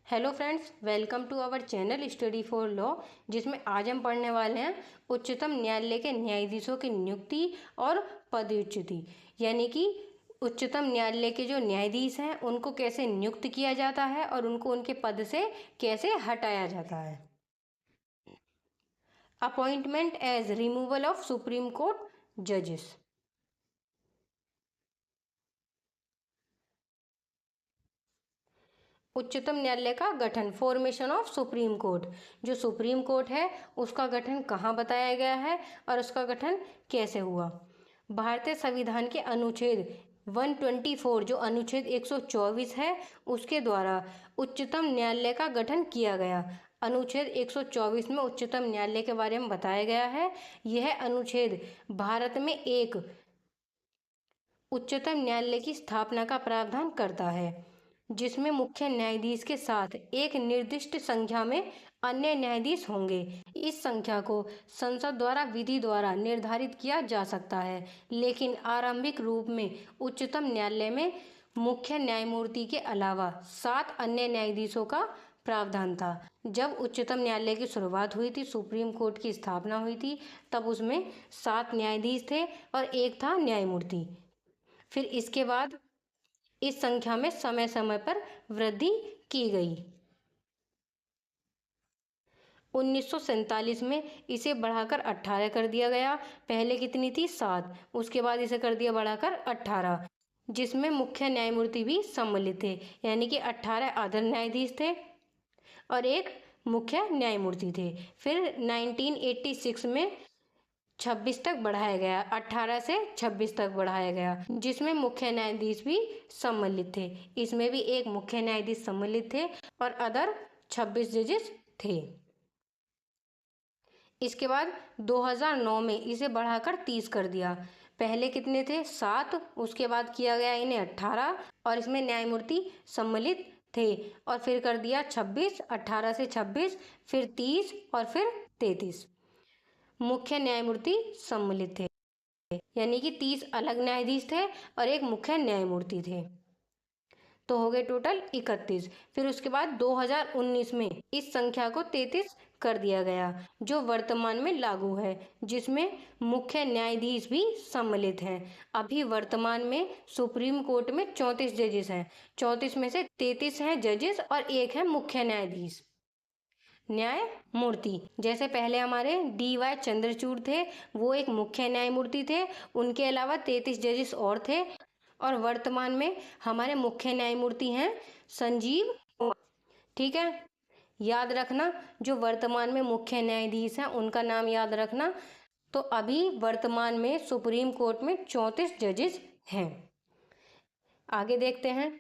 Hello friends, welcome to our channel study for law, जिसमें आज हम पढ़ने वाले हैं उच्चतम न्यायालय के न्यायाधीशों की नियुक्ति और पदच्युति। यानी कि उच्चतम न्यायालय के जो न्यायाधीश हैं उनको कैसे नियुक्त किया जाता है और उनको उनके पद से कैसे हटाया जाता है। Appointment as removal of supreme court जजेस। उच्चतम न्यायालय का गठन, फॉर्मेशन ऑफ सुप्रीम कोर्ट। जो सुप्रीम कोर्ट है उसका गठन कहाँ बताया गया है और उसका गठन कैसे हुआ। भारतीय संविधान के अनुच्छेद 124 जो अनुच्छेद 124 है उसके द्वारा उच्चतम न्यायालय का गठन किया गया। अनुच्छेद 124 में उच्चतम न्यायालय के बारे में बताया गया है। यह अनुच्छेद भारत में एक उच्चतम न्यायालय की स्थापना का प्रावधान करता है, जिसमें मुख्य न्यायाधीश के साथ एक निर्दिष्ट संख्या में अन्य न्यायाधीश होंगे। इस संख्या को संसद द्वारा विधि द्वारा निर्धारित किया जा सकता है, लेकिन आरंभिक रूप में उच्चतम न्यायालय में मुख्य न्यायमूर्ति के अलावा 7 अन्य न्यायाधीशों का प्रावधान था। जब उच्चतम न्यायालय की शुरुआत हुई थी, सुप्रीम कोर्ट की स्थापना हुई थी, तब उसमें 7 न्यायाधीश थे और एक था न्यायमूर्ति। फिर इसके बाद इस संख्या में समय समय पर वृद्धि की गई। 1947 में इसे बढ़ाकर 18 कर दिया गया। पहले कितनी थी? 7। उसके बाद इसे कर दिया बढ़ाकर 18, जिसमें मुख्य न्यायमूर्ति भी सम्मिलित थे। यानी कि 18 आदर न्यायाधीश थे और एक मुख्य न्यायमूर्ति थे। फिर 1986 में 26 तक बढ़ाया गया, 18 से 26 तक बढ़ाया गया, जिसमें मुख्य न्यायाधीश भी सम्मिलित थे। इसमें भी एक मुख्य न्यायाधीश सम्मिलित थे और अदर 26 जजेस थे। इसके बाद 2009 में इसे बढ़ाकर 30 कर दिया। पहले कितने थे? 7। उसके बाद किया गया इन्हें 18 और इसमें न्यायमूर्ति सम्मिलित थे और फिर कर दिया 26, 18 से 26, फिर 30 और फिर 33 मुख्य न्यायमूर्ति सम्मिलित थे। यानी कि 30 अलग न्यायाधीश थे और एक मुख्य न्यायमूर्ति थे, तो हो गए टोटल 31। फिर उसके बाद 2019 में इस संख्या को 33 कर दिया गया, जो वर्तमान में लागू है, जिसमें मुख्य न्यायाधीश भी सम्मिलित हैं। अभी वर्तमान में सुप्रीम कोर्ट में 34 जजेस हैं। 34 में से 33 हैं जजेस और एक है मुख्य न्यायाधीश, न्यायमूर्ति। जैसे पहले हमारे DY चंद्रचूड़ थे, वो एक मुख्य न्यायमूर्ति थे। उनके अलावा 33 जजेस और थे और वर्तमान में हमारे मुख्य न्यायमूर्ति हैं संजीव। ठीक है, याद रखना जो वर्तमान में मुख्य न्यायाधीश हैं उनका नाम याद रखना। तो अभी वर्तमान में सुप्रीम कोर्ट में 34 जजेस हैं। आगे देखते हैं।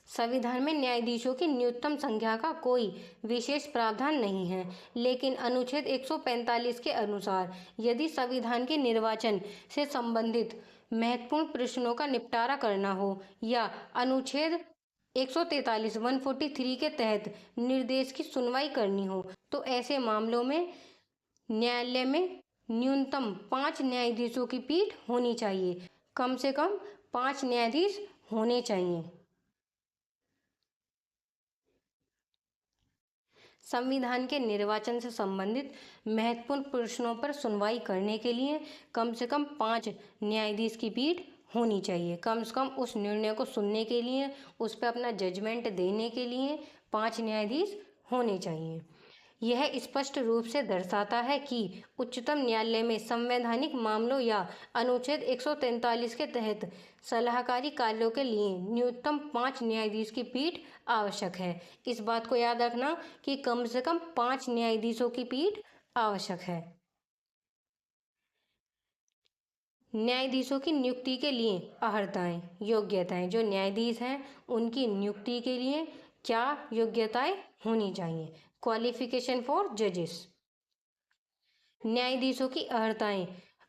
संविधान में न्यायाधीशों की न्यूनतम संख्या का कोई विशेष प्रावधान नहीं है, लेकिन अनुच्छेद 145 के अनुसार यदि संविधान के निर्वाचन से संबंधित महत्वपूर्ण प्रश्नों का निपटारा करना हो या अनुच्छेद 143 143 के तहत निर्देश की सुनवाई करनी हो, तो ऐसे मामलों में न्यायालय में न्यूनतम 5 न्यायाधीशों की पीठ होनी चाहिए। कम से कम 5 न्यायाधीश होने चाहिए। संविधान के निर्वाचन से संबंधित महत्वपूर्ण प्रश्नों पर सुनवाई करने के लिए कम से कम 5 न्यायाधीश की पीठ होनी चाहिए। कम से कम उस निर्णय को सुनने के लिए, उस पर अपना जजमेंट देने के लिए 5 न्यायाधीश होने चाहिए। यह स्पष्ट रूप से दर्शाता है कि उच्चतम न्यायालय में संवैधानिक मामलों या अनुच्छेद 143 के तहत सलाहकारी कार्यों के लिए न्यूनतम 5 न्यायाधीश की पीठ आवश्यक है। इस बात को याद रखना कि कम से कम 5 न्यायाधीशों की पीठ आवश्यक है। न्यायाधीशों की नियुक्ति के लिए अर्हताएं, योग्यताएं। जो न्यायाधीश हैं उनकी नियुक्ति के लिए क्या योग्यताएं होनी चाहिए? क्वालिफिकेशन फॉर जजेस। न्यायाधीशों की अर्हताएं।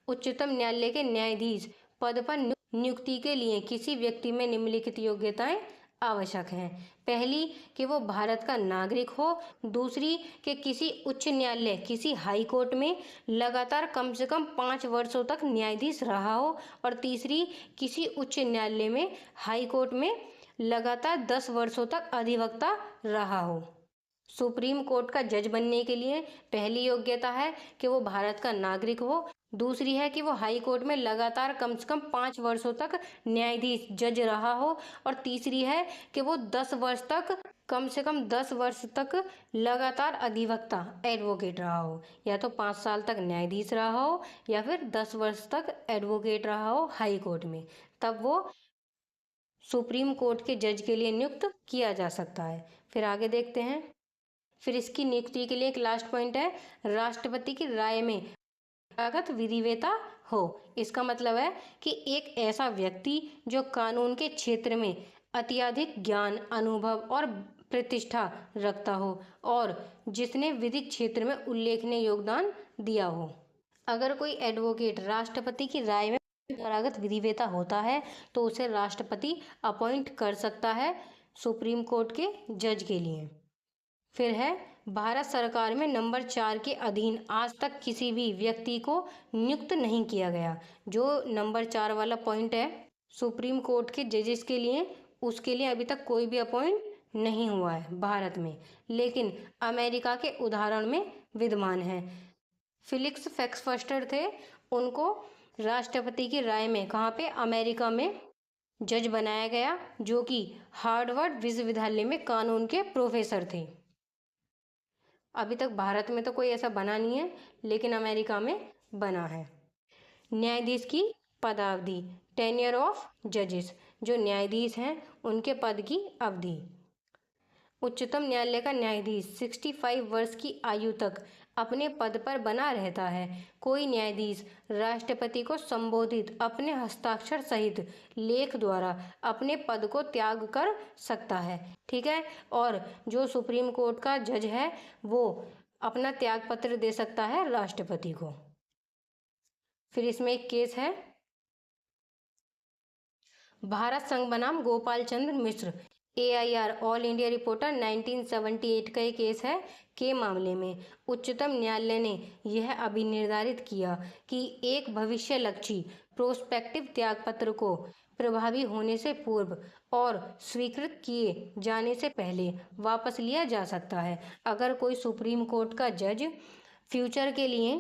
उच्चतम न्यायालय के न्यायाधीश पद पर नियुक्ति के लिए किसी व्यक्ति में निम्नलिखित योग्यताएं आवश्यक हैं। पहली, कि वो भारत का नागरिक हो। दूसरी, कि किसी उच्च न्यायालय, किसी हाई कोर्ट में लगातार कम से कम 5 वर्षों तक न्यायाधीश रहा हो। और तीसरी, किसी उच्च न्यायालय में, हाई कोर्ट में लगातार 10 वर्षों तक अधिवक्ता रहा हो। सुप्रीम कोर्ट का जज बनने के लिए पहली योग्यता है कि वो भारत का नागरिक हो। दूसरी है कि वो हाई कोर्ट में लगातार कम से कम 5 वर्षों तक न्यायाधीश जज रहा हो। और तीसरी है कि वो 10 वर्ष तक कम से कम 10 वर्ष तक लगातार अधिवक्ता एडवोकेट रहा हो। या तो 5 साल तक न्यायाधीश रहा हो या फिर 10 वर्ष तक एडवोकेट रहा हो हाई कोर्ट में, तब वो सुप्रीम कोर्ट के जज के लिए नियुक्त किया जा सकता है। फिर आगे देखते हैं। फिर इसकी नियुक्ति के लिए एक लास्ट पॉइंट है, राष्ट्रपति की राय में परंपरागत विधिवेता हो। इसका मतलब है कि एक ऐसा व्यक्ति जो कानून के क्षेत्र में अत्यधिक ज्ञान, अनुभव और प्रतिष्ठा रखता हो और जिसने विधि क्षेत्र में उल्लेखनीय योगदान दिया हो। अगर कोई एडवोकेट राष्ट्रपति की राय में परंपरागत विधिवेता होता है तो उसे राष्ट्रपति अपॉइंट कर सकता है सुप्रीम कोर्ट के जज के लिए। फिर है, भारत सरकार में नंबर 4 के अधीन आज तक किसी भी व्यक्ति को नियुक्त नहीं किया गया। जो नंबर 4 वाला पॉइंट है सुप्रीम कोर्ट के जजेस के लिए, उसके लिए अभी तक कोई भी अपॉइंट नहीं हुआ है भारत में, लेकिन अमेरिका के उदाहरण में विद्यमान है। फिलिक्स फैक्सफस्टर थे, उनको राष्ट्रपति की राय में कहाँ पे, अमेरिका में जज बनाया गया, जो कि हार्वर्ड विश्वविद्यालय में कानून के प्रोफेसर थे। अभी तक भारत में तो कोई ऐसा बना नहीं है, लेकिन अमेरिका में बना है। न्यायाधीश की पदावधि, टेन्योर ऑफ जजेस, जो न्यायाधीश हैं उनके पद की अवधि। उच्चतम न्यायालय का न्यायाधीश 65 वर्ष की आयु तक अपने पद पर बना रहता है। कोई न्यायाधीश राष्ट्रपति को संबोधित अपने हस्ताक्षर सहित लेख द्वारा अपने पद को त्याग कर सकता है। ठीक है, और जो सुप्रीम कोर्ट का जज है वो अपना त्याग पत्र दे सकता है राष्ट्रपति को। फिर इसमें एक केस है, भारत संघ बनाम Gopal Chandra Mishra, AIR all India reporter 1978 का एक केस है के मामले में उच्चतम न्यायालय ने यह अभिनिर्धारित किया कि एक भविष्यलक्षी प्रोस्पेक्टिव त्यागपत्र को प्रभावी होने से पूर्व और स्वीकृत किए जाने से पहले वापस लिया जा सकता है। अगर कोई सुप्रीम कोर्ट का जज फ्यूचर के लिए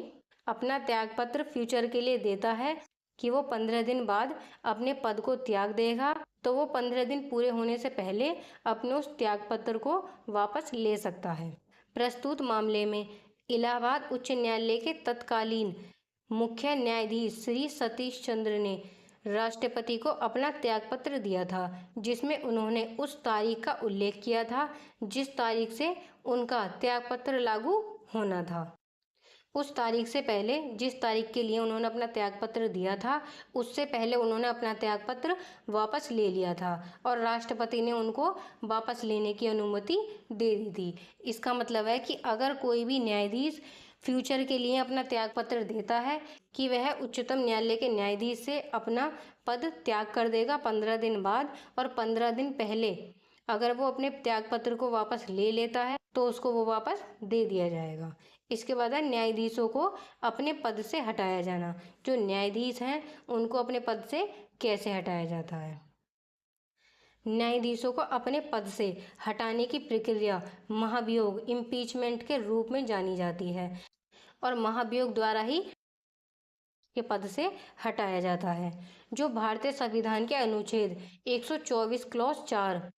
अपना त्यागपत्र फ्यूचर के लिए देता है कि वो 15 दिन बाद अपने पद को त्याग देगा, तो वो 15 दिन पूरे होने से पहले अपने उस त्यागपत्र को वापस ले सकता है। प्रस्तुत मामले में इलाहाबाद उच्च न्यायालय के तत्कालीन मुख्य न्यायाधीश श्री सतीश चंद्र ने राष्ट्रपति को अपना त्यागपत्र दिया था, जिसमें उन्होंने उस तारीख का उल्लेख किया था जिस तारीख से उनका त्यागपत्र लागू होना था। उस तारीख से पहले, जिस तारीख के लिए उन्होंने अपना त्यागपत्र दिया था, उससे पहले उन्होंने अपना त्यागपत्र वापस ले लिया था और राष्ट्रपति ने उनको वापस लेने की अनुमति दे दी थी। इसका मतलब है कि अगर कोई भी न्यायाधीश फ्यूचर के लिए अपना त्यागपत्र देता है कि वह उच्चतम न्यायालय के न्यायाधीश से अपना पद त्याग कर देगा 15 दिन बाद, और 15 दिन पहले अगर वो अपने त्यागपत्र को वापस ले लेता है तो उसको वो वापस दे दिया जाएगा। इसके बाद है न्यायाधीशों को अपने पद से हटाया जाना। जो न्यायाधीश हैं उनको अपने पद से कैसे हटाया जाता है। न्यायाधीशों को अपने पद से हटाने की प्रक्रिया महाभियोग, इम्पीचमेंट के रूप में जानी जाती है और महाभियोग द्वारा ही के पद से हटाया जाता है, जो भारतीय संविधान के अनुच्छेद 124 क्लॉज 4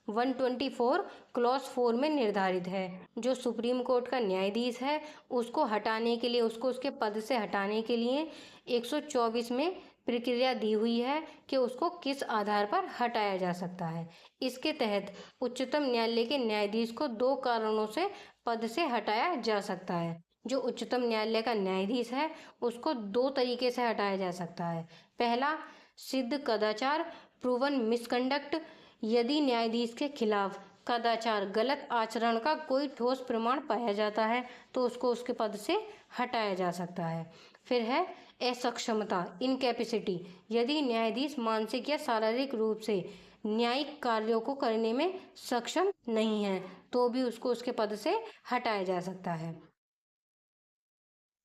124 क्लॉज 4 में निर्धारित है। जो सुप्रीम कोर्ट का न्यायाधीश है उसको हटाने के लिए, उसको उसके पद से हटाने के लिए 124 में प्रक्रिया दी हुई है कि उसको किस आधार पर हटाया जा सकता है। इसके तहत उच्चतम न्यायालय के न्यायाधीश को 2 कारणों से पद से हटाया जा सकता है। जो उच्चतम न्यायालय का न्यायाधीश है उसको 2 तरीके से हटाया जा सकता है। पहला, सिद्ध कदाचार, प्रूवन मिसकंडक्ट, यदि न्यायाधीश के खिलाफ कदाचार, गलत आचरण का कोई ठोस प्रमाण पाया जाता है तो उसको उसके पद से हटाया जा सकता है। फिर है असक्षमता, इनकैपेसिटी, यदि न्यायाधीश मानसिक या शारीरिक रूप से न्यायिक कार्यों को करने में सक्षम नहीं है तो भी उसको उसके पद से हटाया जा सकता है।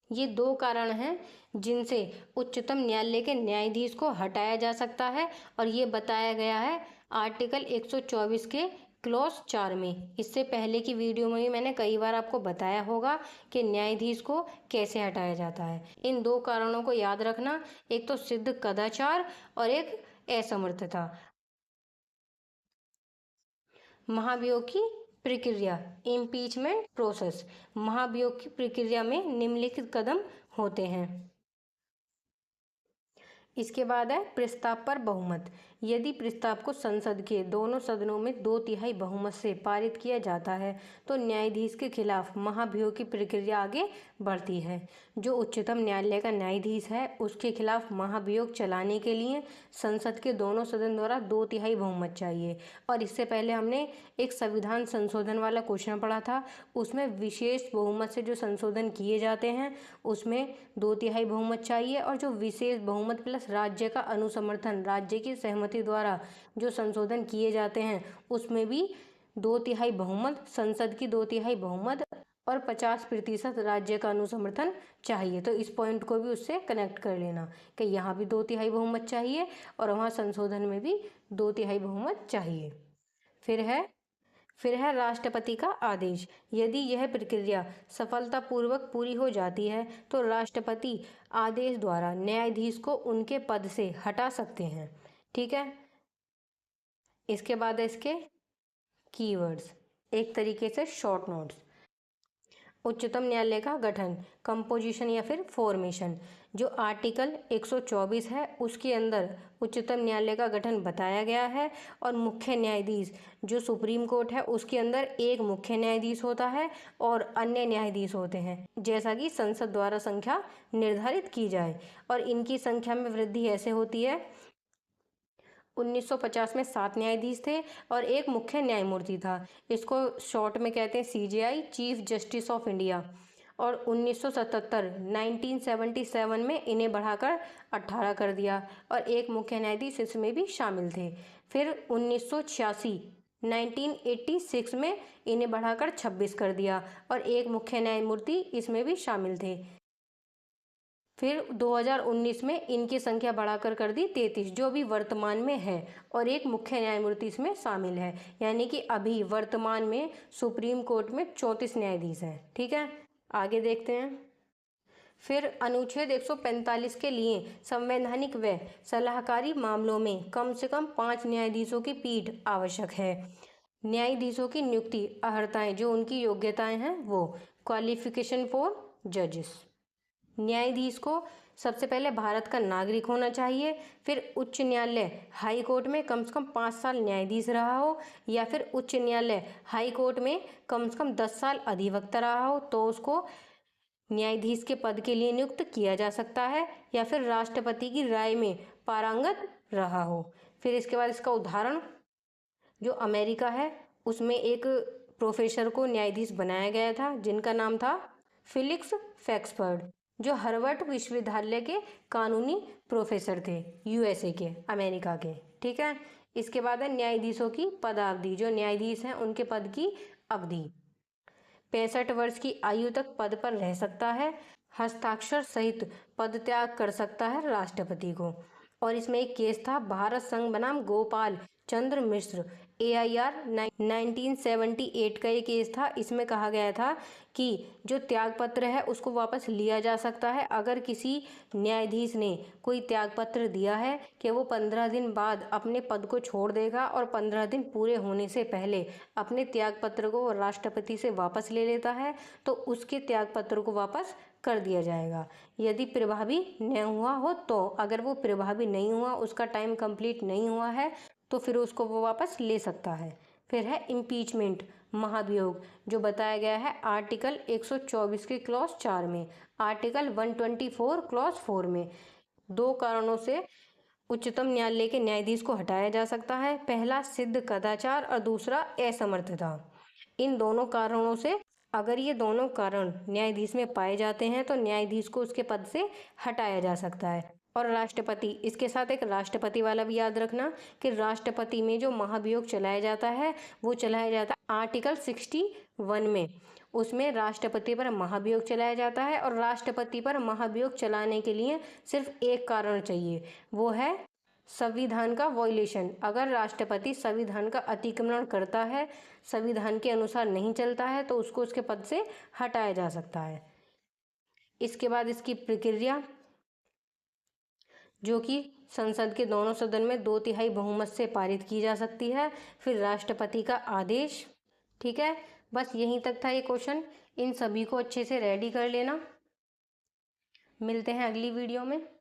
ये 2 कारण हैं जिनसे उच्चतम न्यायालय के न्यायाधीश को हटाया जा सकता है और ये बताया गया है आर्टिकल 124 के क्लॉज 4 में। इससे पहले की वीडियो में भी मैंने कई बार आपको बताया होगा कि न्यायाधीश को कैसे हटाया जाता है। इन दो कारणों को याद रखना, एक तो सिद्ध कदाचार और एक असमर्थता। महाभियोग की प्रक्रिया, इम्पीचमेंट प्रोसेस। महाभियोग की प्रक्रिया में निम्नलिखित कदम होते हैं। इसके बाद है प्रस्ताव पर बहुमत। यदि प्रस्ताव को संसद के दोनों सदनों में 2/3 बहुमत से पारित किया जाता है तो न्यायाधीश के खिलाफ महाभियोग की प्रक्रिया आगे बढ़ती है। जो उच्चतम न्यायालय का न्यायाधीश है उसके खिलाफ महाभियोग चलाने के लिए संसद के दोनों सदन द्वारा 2/3 बहुमत चाहिए। और इससे पहले हमने एक संविधान संशोधन वाला क्वेश्चन पढ़ा था, उसमें विशेष बहुमत से जो संशोधन किए जाते हैं उसमें 2/3 बहुमत चाहिए, और जो विशेष बहुमत प्लस राज्य का अनुसमर्थन, राज्य की सहमति द्वारा जो संशोधन किए जाते हैं उसमें भी 2/3 बहुमत, संसद की 2/3 बहुमत और 50% राज्य का अनुसमर्थन चाहिए। तो इस पॉइंट को भी उससे कनेक्ट कर लेना कि यहाँ भी 2/3 बहुमत चाहिए और वहाँ संशोधन में भी 2/3 बहुमत चाहिए। फिर है राष्ट्रपति का आदेश। यदि यह प्रक्रिया सफलतापूर्वक पूरी हो जाती है तो राष्ट्रपति आदेश द्वारा न्यायाधीश को उनके पद से हटा सकते हैं। ठीक है। इसके बाद है इसके कीवर्ड्स, एक तरीके से शॉर्ट नोट्स। उच्चतम न्यायालय का गठन, कंपोजिशन या फिर फॉर्मेशन। जो आर्टिकल 124 है उसके अंदर उच्चतम न्यायालय का गठन बताया गया है, और मुख्य न्यायाधीश जो सुप्रीम कोर्ट है उसके अंदर एक मुख्य न्यायाधीश होता है और अन्य न्यायाधीश होते हैं, जैसा कि संसद द्वारा संख्या निर्धारित की जाए। और इनकी संख्या में वृद्धि ऐसे होती है, 1950 में 7 न्यायाधीश थे और एक मुख्य न्यायमूर्ति था। इसको शॉर्ट में कहते हैं CJI, chief justice of India. और 1977 में इन्हें बढ़ाकर 18 कर दिया और एक मुख्य न्यायाधीश इसमें भी शामिल थे। फिर 1986 में इन्हें बढ़ाकर 26 कर दिया और एक मुख्य न्यायमूर्ति इसमें भी शामिल थे। फिर 2019 में इनकी संख्या बढ़ाकर कर दी 33, जो अभी वर्तमान में है, और एक मुख्य न्यायमूर्ति इसमें शामिल है। यानी कि अभी वर्तमान में सुप्रीम कोर्ट में 34 न्यायाधीश हैं। ठीक है, आगे देखते हैं। फिर अनुच्छेद 145 के लिए संवैधानिक व सलाहकारी मामलों में कम से कम 5 न्यायाधीशों की पीठ आवश्यक है। न्यायाधीशों की नियुक्ति, अर्हताएं, जो उनकी योग्यताएं हैं वो क्वालिफिकेशन फॉर जजेस। न्यायाधीश को सबसे पहले भारत का नागरिक होना चाहिए, फिर उच्च न्यायालय हाई कोर्ट में कम से कम 5 साल न्यायाधीश रहा हो, या फिर उच्च न्यायालय हाई कोर्ट में कम से कम 10 साल अधिवक्ता रहा हो तो उसको न्यायाधीश के पद के लिए नियुक्त किया जा सकता है, या फिर राष्ट्रपति की राय में पारंगत रहा हो। फिर इसके बाद इसका उदाहरण, जो अमेरिका है उसमें एक प्रोफेसर को न्यायाधीश बनाया गया था जिनका नाम था फिलिक्स फैक्सफर्ड, जो हार्वर्ड विश्वविद्यालय के कानूनी प्रोफेसर थे, USA के, अमेरिका के। ठीक है, इसके बाद है न्यायाधीशों की पदावधि। जो न्यायाधीश हैं उनके पद की अवधि 65 वर्ष की आयु तक पद पर रह सकता है, हस्ताक्षर सहित पद त्याग कर सकता है राष्ट्रपति को। और इसमें एक केस था भारत संघ बनाम गोपाल चंद्र मिश्र, AIR 1978 का ये केस था। इसमें कहा गया था कि जो त्यागपत्र है उसको वापस लिया जा सकता है अगर किसी न्यायाधीश ने कोई त्यागपत्र दिया है कि वो 15 दिन बाद अपने पद को छोड़ देगा और 15 दिन पूरे होने से पहले अपने त्यागपत्र को राष्ट्रपति से वापस ले लेता है, तो उसके त्यागपत्र को वापस कर दिया जाएगा यदि प्रभावी नहीं हुआ हो। तो अगर वो प्रभावी नहीं हुआ, उसका टाइम कंप्लीट नहीं हुआ है, तो फिर उसको वो वापस ले सकता है। फिर है इम्पीचमेंट, महाभियोग, जो बताया गया है आर्टिकल 124 के क्लॉज 4 में, आर्टिकल 124 क्लॉज 4 में। 2 कारणों से उच्चतम न्यायालय के न्यायाधीश को हटाया जा सकता है। पहला सिद्ध कदाचार और दूसरा असमर्थता। इन दोनों कारणों से, अगर ये दोनों कारण न्यायाधीश में पाए जाते हैं तो न्यायाधीश को उसके पद से हटाया जा सकता है। और राष्ट्रपति, इसके साथ एक राष्ट्रपति वाला भी याद रखना कि राष्ट्रपति में जो महाभियोग चलाया जाता है वो चलाया जाता है आर्टिकल 61 में। उसमें राष्ट्रपति पर महाभियोग चलाया जाता है और राष्ट्रपति पर महाभियोग चलाने के लिए सिर्फ एक कारण चाहिए, वो है संविधान का वॉयलेशन, अगर राष्ट्रपति संविधान का अतिक्रमण करता है, संविधान के अनुसार नहीं चलता है, तो उसको उसके पद से हटाया जा सकता है। इसके बाद इसकी प्रक्रिया, जो कि संसद के दोनों सदन में 2/3 बहुमत से पारित की जा सकती है। फिर राष्ट्रपति का आदेश। ठीक है, बस यहीं तक था ये क्वेश्चन। इन सभी को अच्छे से रेडी कर लेना। मिलते हैं अगली वीडियो में।